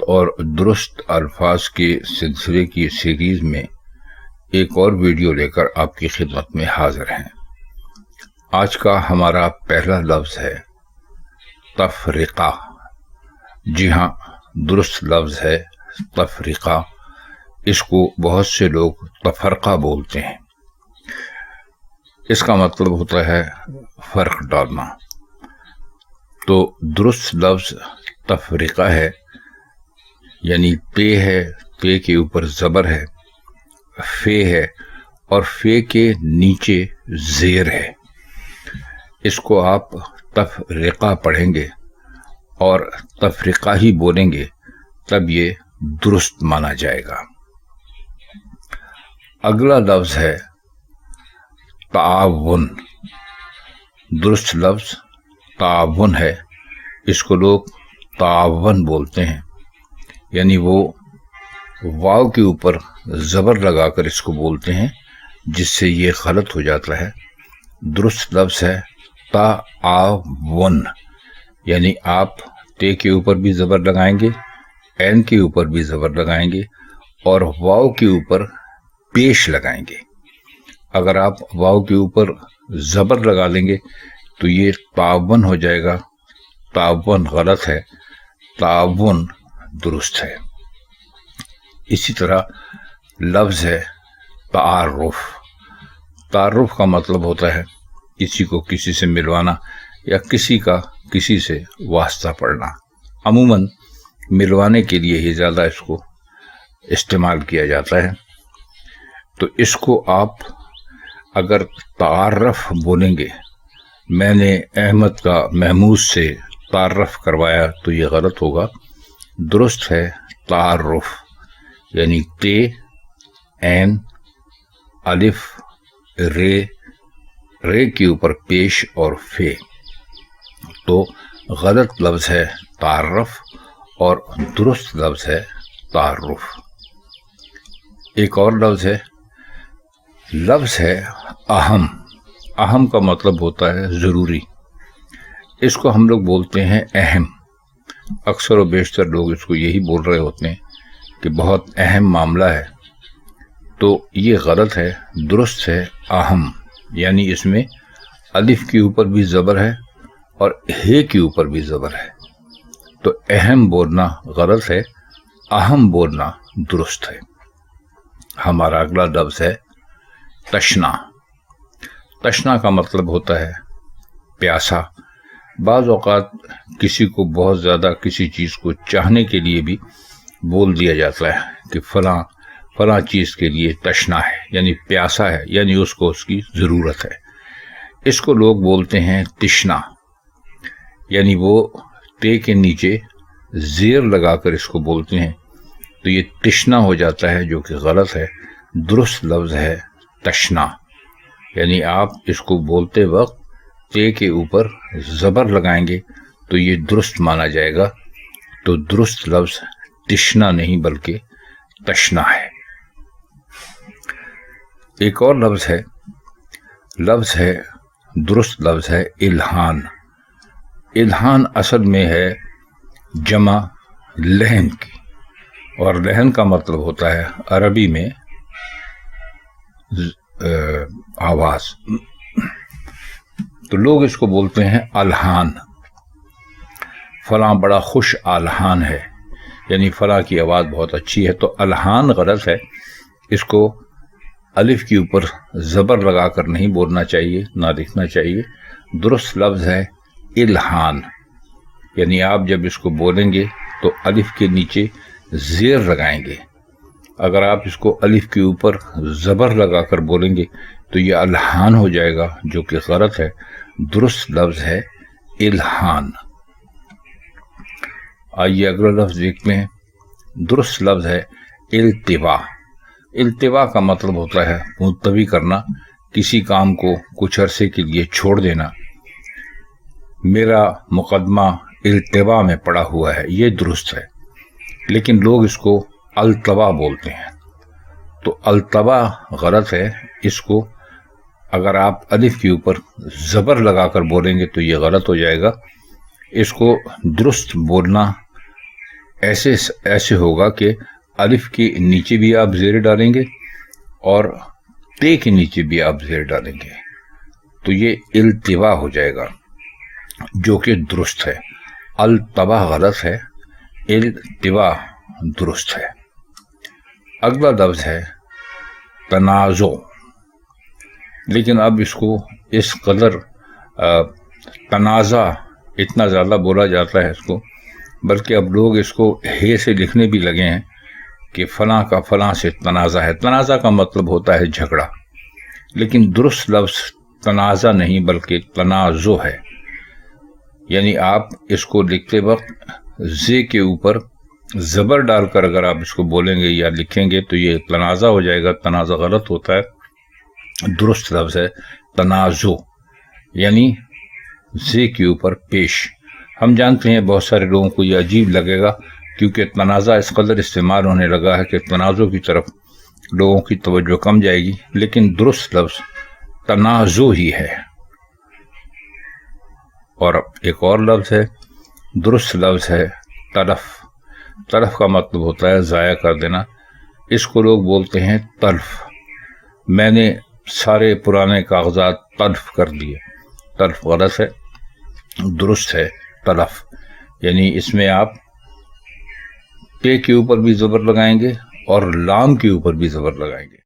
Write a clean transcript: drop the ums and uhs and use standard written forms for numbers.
اور درست الفاظ کے سلسلے کی سیریز میں ایک اور ویڈیو لے کر آپ کی خدمت میں حاضر ہیں۔ آج کا ہمارا پہلا لفظ ہے تفرقہ۔ جی ہاں، درست لفظ ہے تفرقہ۔ اس کو بہت سے لوگ تفرقہ بولتے ہیں۔ اس کا مطلب ہوتا ہے فرق ڈالنا۔ تو درست لفظ تفرقہ ہے، یعنی پے ہے، پے کے اوپر زبر ہے، فے ہے اور فے کے نیچے زیر ہے۔ اس کو آپ تفرقہ پڑھیں گے اور تفرقہ ہی بولیں گے تب یہ درست مانا جائے گا۔ اگلا لفظ ہے تعاون۔ درست لفظ تعاون ہے، اس کو لوگ تعاون بولتے ہیں، یعنی وہ واو کے اوپر زبر لگا کر اس کو بولتے ہیں، جس سے یہ غلط ہو جاتا ہے۔ درست لفظ ہے تعاون، یعنی آپ تے کے اوپر بھی زبر لگائیں گے، عین کے اوپر بھی زبر لگائیں گے اور واو کے اوپر پیش لگائیں گے۔ اگر آپ واو کے اوپر زبر لگا لیں گے تو یہ تعاون ہو جائے گا۔ تعاون غلط ہے، تعاون درست ہے۔ اسی طرح لفظ ہے تعارف۔ تعارف کا مطلب ہوتا ہے کسی کو کسی سے ملوانا یا کسی کا کسی سے واسطہ پڑھنا۔ عموماً ملوانے کے لیے ہی زیادہ اس کو استعمال کیا جاتا ہے۔ تو اس کو آپ اگر تعارف بولیں گے، میں نے احمد کا محمود سے تعارف کروایا، تو یہ غلط ہوگا۔ درست ہے تعارف، یعنی تے، عین، الف، رے کے اوپر پیش اور فے۔ تو غلط لفظ ہے تعارف اور درست لفظ ہے تعارف۔ ایک اور لفظ ہے اہم۔ اہم کا مطلب ہوتا ہے ضروری۔ اس کو ہم لوگ بولتے ہیں اہم۔ اکثر و بیشتر لوگ اس کو یہی بول رہے ہوتے ہیں کہ بہت اہم معاملہ ہے، تو یہ غلط ہے۔ درست ہے اہم، یعنی اس میں الف کے اوپر بھی زبر ہے اور ہے کے اوپر بھی زبر ہے۔ تو اہم بولنا غلط ہے، اہم بولنا درست ہے۔ ہمارا اگلا لفظ ہے تشنا۔ تشنا کا مطلب ہوتا ہے پیاسا۔ بعض اوقات کسی کو بہت زیادہ کسی چیز کو چاہنے کے لیے بھی بول دیا جاتا ہے کہ فلاں چیز کے لیے تشنا ہے، یعنی پیاسا ہے، یعنی اس کو اس کی ضرورت ہے۔ اس کو لوگ بولتے ہیں تشنا، یعنی وہ تے کے نیچے زیر لگا کر اس کو بولتے ہیں، تو یہ تشنا ہو جاتا ہے، جو کہ غلط ہے۔ درست لفظ ہے تشنا، یعنی آپ اس کو بولتے وقت تے کے اوپر زبر لگائیں گے تو یہ درست مانا جائے گا۔ تو درست لفظ تشنا نہیں بلکہ تشنا ہے۔ ایک اور لفظ ہے درست لفظ ہے الہان۔ الہان اصل میں ہے جمع لہن کی، اور لہن کا مطلب ہوتا ہے عربی میں آواز۔ تو لوگ اس کو بولتے ہیں الہان۔ فلاں بڑا خوش الہان ہے، یعنی فلاں کی آواز بہت اچھی ہے۔ تو الہان غلط ہے، اس کو الف کے اوپر زبر لگا کر نہیں بولنا چاہیے، نہ لکھنا چاہیے۔ درست لفظ ہے الہان، یعنی آپ جب اس کو بولیں گے تو الف کے نیچے زیر لگائیں گے۔ اگر آپ اس کو الف کے اوپر زبر لگا کر بولیں گے تو یہ الہان ہو جائے گا، جو کہ غلط ہے۔ درست لفظ ہے الہان۔ آئیے اگلا لفظ دیکھتے ہیں۔ درست لفظ ہے التوا۔ التوا کا مطلب ہوتا ہے ملتوی کرنا، کسی کام کو کچھ عرصے کے لیے چھوڑ دینا۔ میرا مقدمہ التوا میں پڑا ہوا ہے، یہ درست ہے، لیکن لوگ اس کو التوا بولتے ہیں۔ تو التوا غلط ہے، اس کو اگر آپ الف کے اوپر زبر لگا کر بولیں گے تو یہ غلط ہو جائے گا۔ اس کو درست بولنا ایسے ہوگا کہ الف کے نیچے بھی آپ زیر ڈالیں گے اور تے کے نیچے بھی آپ زیر ڈالیں گے تو یہ التوا ہو جائے گا، جو کہ درست ہے۔ التوا غلط ہے، التوا درست ہے۔ اگلا لفظ ہے تنازع، لیکن اب اس کو اس قدر تنازع اتنا زیادہ بولا جاتا ہے اس کو، بلکہ اب لوگ اس کو ہے سے لکھنے بھی لگے ہیں کہ فلاں کا فلاں سے تنازع ہے۔ تنازع کا مطلب ہوتا ہے جھگڑا، لیکن درست لفظ تنازع نہیں بلکہ تنازع ہے۔ یعنی آپ اس کو لکھتے وقت زے کے اوپر زبر ڈال کر اگر آپ اس کو بولیں گے یا لکھیں گے تو یہ تنازع ہو جائے گا۔ تنازع غلط ہوتا ہے، درست لفظ ہے تنازع، یعنی زے کے اوپر پیش۔ ہم جانتے ہیں بہت سارے لوگوں کو یہ عجیب لگے گا کیونکہ تنازع اس قدر استعمال ہونے لگا ہے کہ تنازع کی طرف لوگوں کی توجہ کم جائے گی، لیکن درست لفظ تنازع ہی ہے۔ اور ایک اور لفظ ہے، درست لفظ ہے تلف۔ تلف کا مطلب ہوتا ہے ضائع کر دینا، اس کو لوگ بولتے ہیں تلف۔ میں نے سارے پرانے کاغذات تلف کر دیے، تلف غلط ہے، درست ہے تلف۔ یعنی اس میں آپ تے کے اوپر بھی زبر لگائیں گے اور لام کے اوپر بھی زبر لگائیں گے۔